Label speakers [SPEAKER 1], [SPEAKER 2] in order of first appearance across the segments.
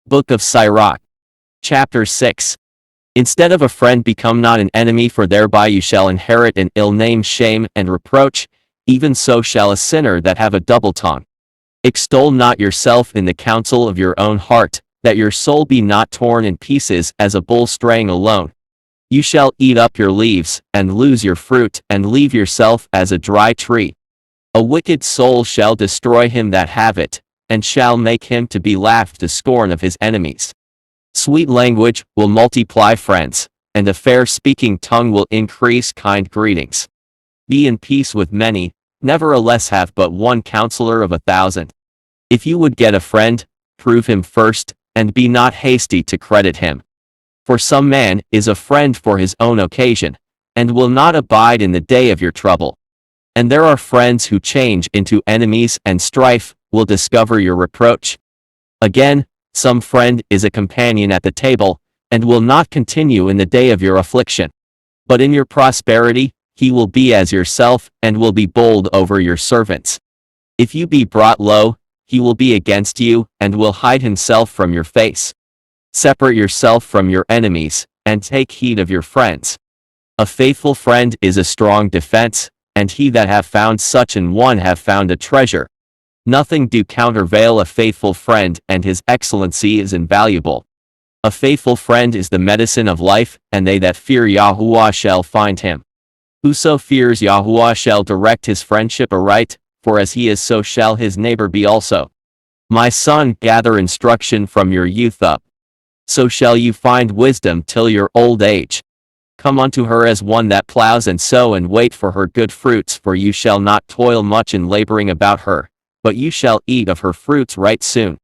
[SPEAKER 1] Book of Sirach. Chapter 6. Instead of a friend become not an enemy, for thereby you shall inherit an ill name, shame, and reproach, even so shall a sinner that have a double tongue. Extol not yourself in the counsel of your own heart, that your soul be not torn in pieces as a bull straying alone. You shall eat up your leaves, and lose your fruit, and leave yourself as a dry tree. A wicked soul shall destroy him that have it, and shall make him to be laughed to scorn of his enemies. Sweet language will multiply friends, and a fair-speaking tongue will increase kind greetings. Be in peace with many, nevertheless have but one counselor of 1,000. If you would get a friend, prove him first, and be not hasty to credit him. For some man is a friend for his own occasion, and will not abide in the day of your trouble. And there are friends who change into enemies, and strife will discover your reproach. Again, some friend is a companion at the table, and will not continue in the day of your affliction. But in your prosperity, he will be as yourself, and will be bold over your servants. If you be brought low, he will be against you, and will hide himself from your face. Separate yourself from your enemies, and take heed of your friends. A faithful friend is a strong defense, and he that have found such an one have found a treasure. Nothing do countervail a faithful friend, and his excellency is invaluable. A faithful friend is the medicine of life, and they that fear Yahuwah shall find him. Whoso fears Yahuwah shall direct his friendship aright, for as he is so shall his neighbor be also. My son, gather instruction from your youth up. So shall you find wisdom till your old age. Come unto her as one that plows and sow, and wait for her good fruits, for you shall not toil much in laboring about her, but you shall eat of her fruits right soon.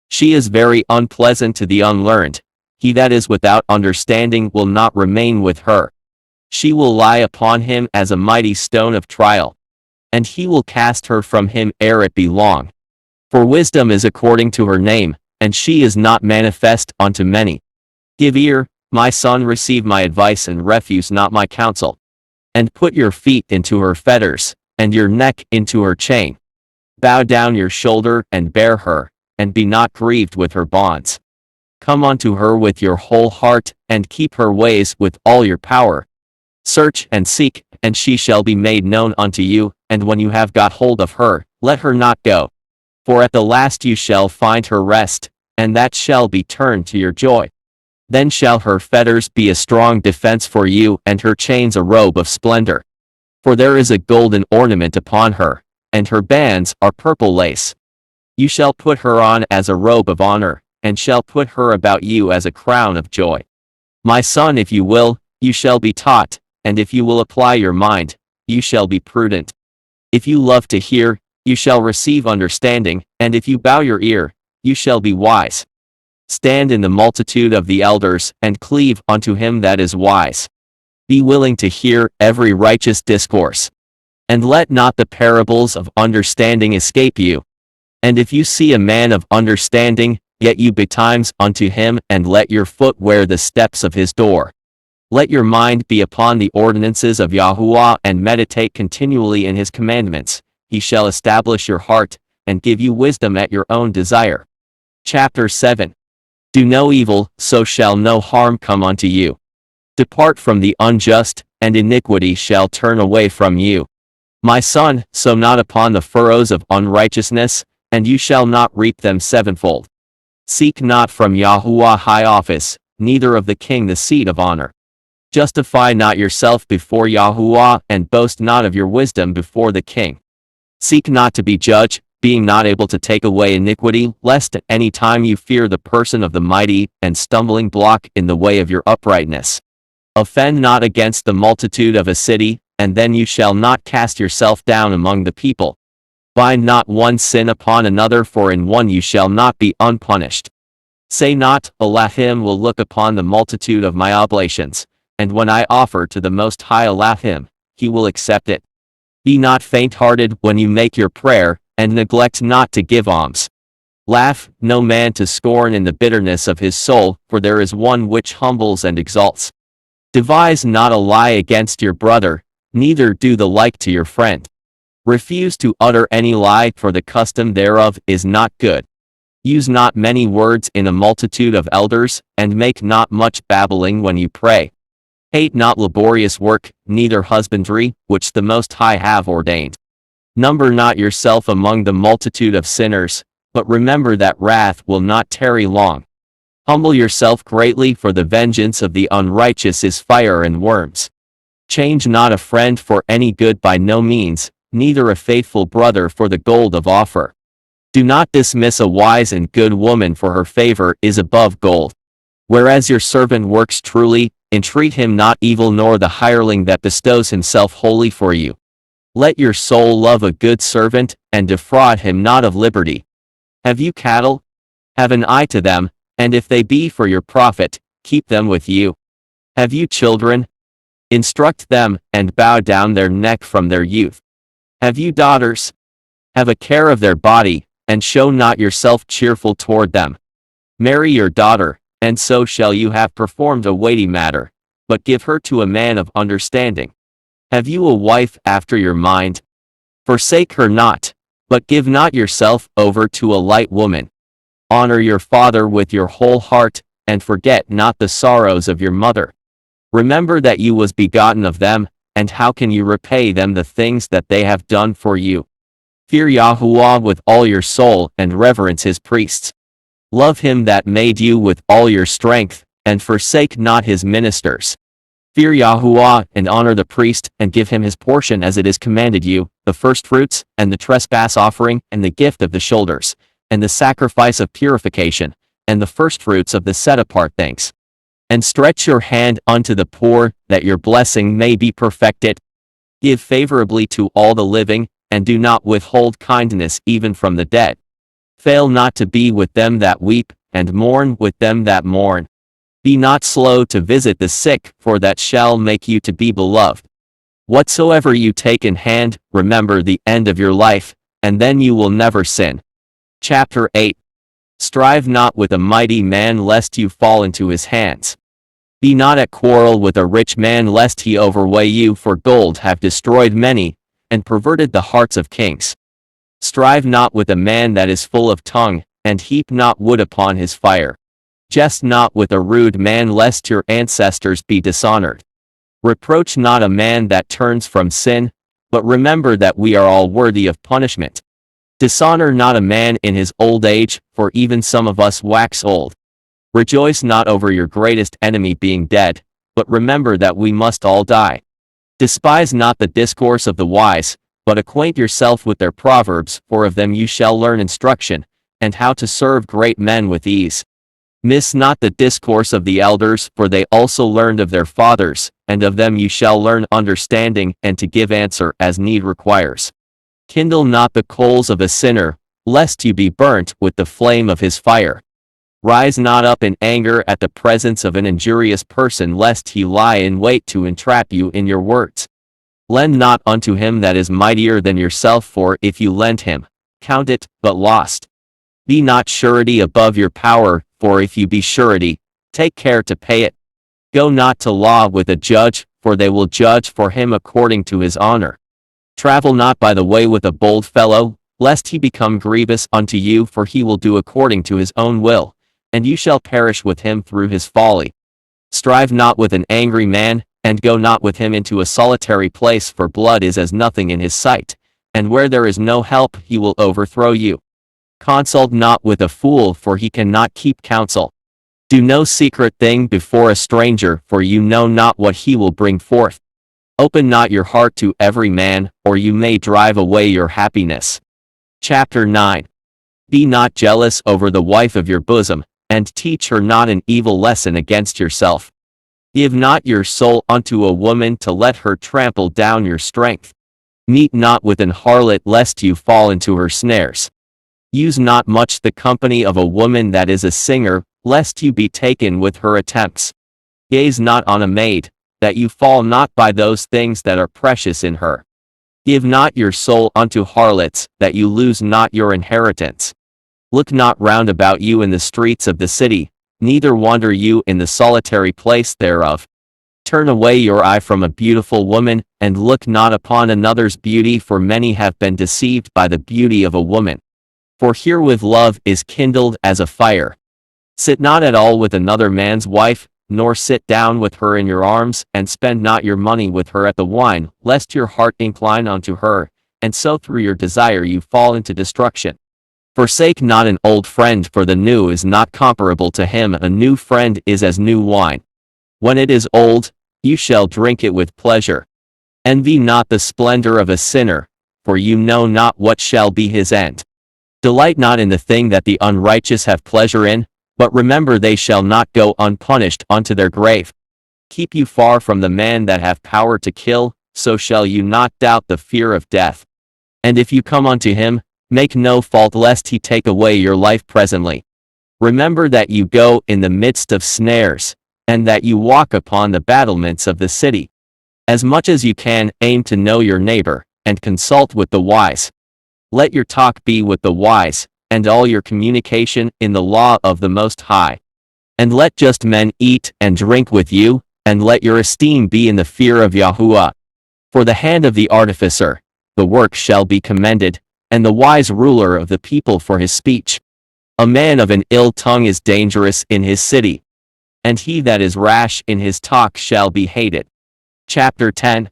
[SPEAKER 1] She is very unpleasant to the unlearned. He that is without understanding will not remain with her. She will lie upon him as a mighty stone of trial, and he will cast her from him ere it be long. For wisdom is according to her name, and she is not manifest unto many. Give ear, my son, receive my advice, and refuse not my counsel. And put your feet into her fetters, and your neck into her chain. Bow down your shoulder, and bear her, and be not grieved with her bonds. Come unto her with your whole heart, and keep her ways with all your power. Search and seek, and she shall be made known unto you, and when you have got hold of her, let her not go. For at the last you shall find her rest, and that shall be turned to your joy. Then shall her fetters be a strong defense for you, and her chains a robe of splendor. For there is a golden ornament upon her, and her bands are purple lace. You shall put her on as a robe of honor, and shall put her about you as a crown of joy. My son, if you will, you shall be taught, and if you will apply your mind, you shall be prudent. If you love to hear, you shall receive understanding, and if you bow your ear, you shall be wise. Stand in the multitude of the elders, and cleave unto him that is wise. Be willing to hear every righteous discourse, and let not the parables of understanding escape you. And if you see a man of understanding, get you betimes unto him, and let your foot wear the steps of his door. Let your mind be upon the ordinances of Yahuwah, and meditate continually in his commandments. He shall establish your heart, and give you wisdom at your own desire. Chapter 7. Do no evil, so shall no harm come unto you. Depart from the unjust, and iniquity shall turn away from you. My son, sow not upon the furrows of unrighteousness, and you shall not reap them sevenfold. Seek not from Yahuwah high office, neither of the king the seat of honor. Justify not yourself before Yahuwah, and boast not of your wisdom before the king. Seek not to be judge, being not able to take away iniquity, lest at any time you fear the person of the mighty, and stumbling block in the way of your uprightness. Offend not against the multitude of a city, and then you shall not cast yourself down among the people. Bind not one sin upon another, for in one you shall not be unpunished. Say not, Elohim will look upon the multitude of my oblations, and when I offer to the Most High Elohim, he will accept it. Be not faint-hearted when you make your prayer, and neglect not to give alms. Laugh no man to scorn in the bitterness of his soul, for there is one which humbles and exalts. Devise not a lie against your brother, neither do the like to your friend. Refuse to utter any lie, for the custom thereof is not good. Use not many words in a multitude of elders, and make not much babbling when you pray. Hate not laborious work, neither husbandry, which the Most High have ordained. Number not yourself among the multitude of sinners, but remember that wrath will not tarry long. Humble yourself greatly, for the vengeance of the unrighteous is fire and worms. Change not a friend for any good by no means, neither a faithful brother for the gold of offer. Do not dismiss a wise and good woman, for her favor is above gold. Whereas your servant works truly, entreat him not evil, nor the hireling that bestows himself wholly for you. Let your soul love a good servant, and defraud him not of liberty. Have you cattle? Have an eye to them, and if they be for your profit, keep them with you. Have you children? Instruct them, and bow down their neck from their youth. Have you daughters? Have a care of their body, and show not yourself cheerful toward them. Marry your daughter, and so shall you have performed a weighty matter, but give her to a man of understanding. Have you a wife after your mind? Forsake her not, but give not yourself over to a light woman. Honor your father with your whole heart, and forget not the sorrows of your mother. Remember that you was begotten of them, and how can you repay them the things that they have done for you? Fear Yahuwah with all your soul, and reverence his priests. Love him that made you with all your strength, and forsake not his ministers. Fear Yahuwah, and honor the priest, and give him his portion as it is commanded you, the firstfruits, and the trespass offering, and the gift of the shoulders, and the sacrifice of purification, and the firstfruits of the set-apart things. And stretch your hand unto the poor, that your blessing may be perfected. Give favorably to all the living, and do not withhold kindness even from the dead. Fail not to be with them that weep, and mourn with them that mourn. Be not slow to visit the sick, for that shall make you to be beloved. Whatsoever you take in hand, remember the end of your life, and then you will never sin. Chapter 8. Strive not with a mighty man lest you fall into his hands. Be not at quarrel with a rich man lest he overweigh you, for gold have destroyed many, and perverted the hearts of kings. Strive not with a man that is full of tongue, and heap not wood upon his fire. Jest not with a rude man lest your ancestors be dishonored. Reproach not a man that turns from sin, but remember that we are all worthy of punishment. Dishonor not a man in his old age, for even some of us wax old. Rejoice not over your greatest enemy being dead, but remember that we must all die. Despise not the discourse of the wise, but acquaint yourself with their proverbs, for of them you shall learn instruction, and how to serve great men with ease. Miss not the discourse of the elders, for they also learned of their fathers, and of them you shall learn understanding, and to give answer as need requires. Kindle not the coals of a sinner, lest you be burnt with the flame of his fire. Rise not up in anger at the presence of an injurious person, lest he lie in wait to entrap you in your words. Lend not unto him that is mightier than yourself, for if you lend him, count it but lost. Be not surety above your power, for if you be surety, take care to pay it. Go not to law with a judge, for they will judge for him according to his honor. Travel not by the way with a bold fellow, lest he become grievous unto you, for he will do according to his own will, and you shall perish with him through his folly. Strive not with an angry man, and go not with him into a solitary place, for blood is as nothing in his sight, and where there is no help he will overthrow you. Consult not with a fool, for he cannot keep counsel. Do no secret thing before a stranger, for you know not what he will bring forth. Open not your heart to every man, or you may drive away your happiness. Chapter 9. Be not jealous over the wife of your bosom, and teach her not an evil lesson against yourself. Give not your soul unto a woman to let her trample down your strength. Meet not with an harlot lest you fall into her snares. Use not much the company of a woman that is a singer, lest you be taken with her attempts. Gaze not on a maid, that you fall not by those things that are precious in her. Give not your soul unto harlots, that you lose not your inheritance. Look not round about you in the streets of the city, neither wander you in the solitary place thereof. Turn away your eye from a beautiful woman, and look not upon another's beauty, for many have been deceived by the beauty of a woman. For herewith love is kindled as a fire. Sit not at all with another man's wife, nor sit down with her in your arms, and spend not your money with her at the wine, lest your heart incline unto her, and so through your desire you fall into destruction. Forsake not an old friend, for the new is not comparable to him. A new friend is as new wine. When it is old, you shall drink it with pleasure. Envy not the splendor of a sinner, for you know not what shall be his end. Delight not in the thing that the unrighteous have pleasure in, but remember they shall not go unpunished unto their grave. Keep you far from the man that hath power to kill, so shall you not doubt the fear of death. And if you come unto him, make no fault lest he take away your life presently. Remember that you go in the midst of snares, and that you walk upon the battlements of the city. As much as you can, aim to know your neighbor, and consult with the wise. Let your talk be with the wise, and all your communication in the law of the Most High. And let just men eat and drink with you, and let your esteem be in the fear of Yahuwah. For the hand of the artificer, the work shall be commended, and the wise ruler of the people for his speech. A man of an ill tongue is dangerous in his city, and he that is rash in his talk shall be hated. Chapter 10.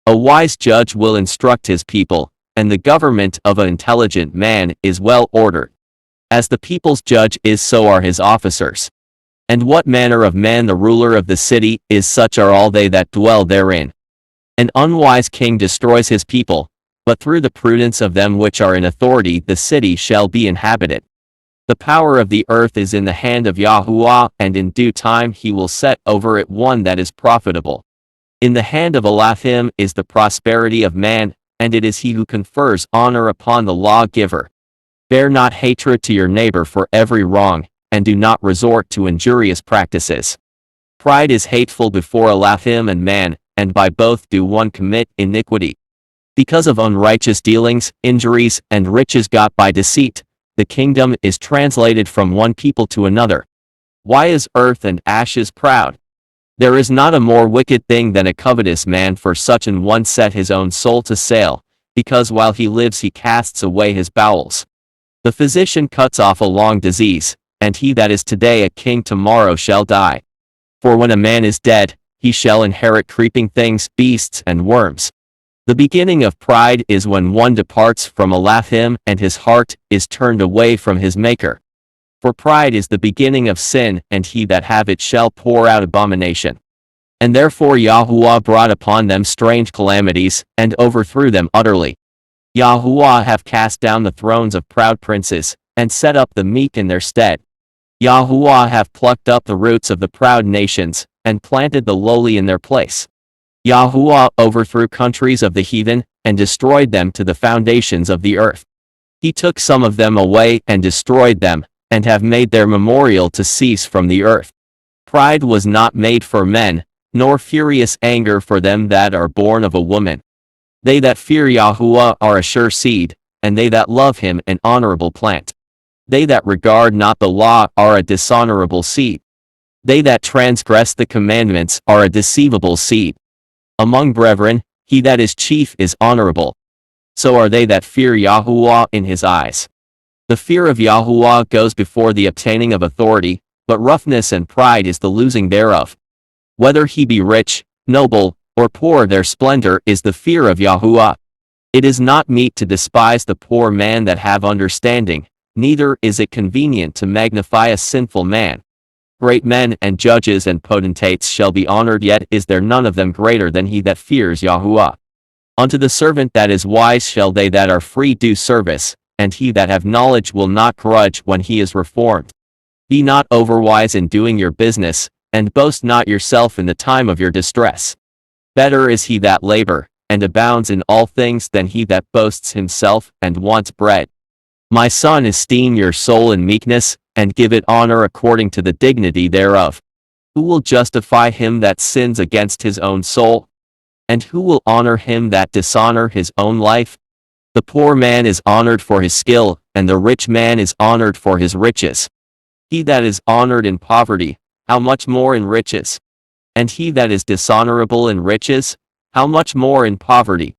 [SPEAKER 1] A wise judge will instruct his people, and the government of an intelligent man is well ordered. As the people's judge is, so are his officers. And what manner of man the ruler of the city is, such are all they that dwell therein. An unwise king destroys his people, but through the prudence of them which are in authority the city shall be inhabited. The power of the earth is in the hand of Yahuwah, and in due time he will set over it one that is profitable. In the hand of Elohim is the prosperity of man, and it is he who confers honor upon the lawgiver. Bear not hatred to your neighbor for every wrong, and do not resort to injurious practices. Pride is hateful before Elohim and man, and by both do one commit iniquity. Because of unrighteous dealings, injuries, and riches got by deceit, the kingdom is translated from one people to another. Why is earth and ashes proud? There is not a more wicked thing than a covetous man, for such an one set his own soul to sale, because while he lives he casts away his bowels. The physician cuts off a long disease, and he that is today a king tomorrow shall die. For when a man is dead, he shall inherit creeping things, beasts, and worms. The beginning of pride is when one departs from Elohim, and his heart is turned away from his Maker. For pride is the beginning of sin, and he that have it shall pour out abomination. And therefore Yahuwah brought upon them strange calamities, and overthrew them utterly. Yahuwah hath cast down the thrones of proud princes, and set up the meek in their stead. Yahuwah hath plucked up the roots of the proud nations, and planted the lowly in their place. Yahuwah overthrew countries of the heathen, and destroyed them to the foundations of the earth. He took some of them away, and destroyed them, and have made their memorial to cease from the earth. Pride was not made for men, nor furious anger for them that are born of a woman. They that fear Yahuwah are a sure seed, and they that love him an honorable plant. They that regard not the law are a dishonorable seed. They that transgress the commandments are a deceivable seed. Among brethren, he that is chief is honorable. So are they that fear Yahuwah in his eyes. The fear of Yahuwah goes before the obtaining of authority, but roughness and pride is the losing thereof. Whether he be rich, noble, or poor, their splendor is the fear of Yahuwah. It is not meet to despise the poor man that have understanding, neither is it convenient to magnify a sinful man. Great men and judges and potentates shall be honored, yet is there none of them greater than he that fears Yahuwah. Unto the servant that is wise shall they that are free do service, and he that have knowledge will not grudge when he is reformed. Be not overwise in doing your business, and boast not yourself in the time of your distress. Better is he that labor, and abounds in all things, than he that boasts himself, and wants bread. My son, esteem your soul in meekness, and give it honor according to the dignity thereof. Who will justify him that sins against his own soul? And who will honor him that dishonor his own life? The poor man is honored for his skill, and the rich man is honored for his riches. He that is honored in poverty, how much more in riches? And he that is dishonorable in riches, how much more in poverty?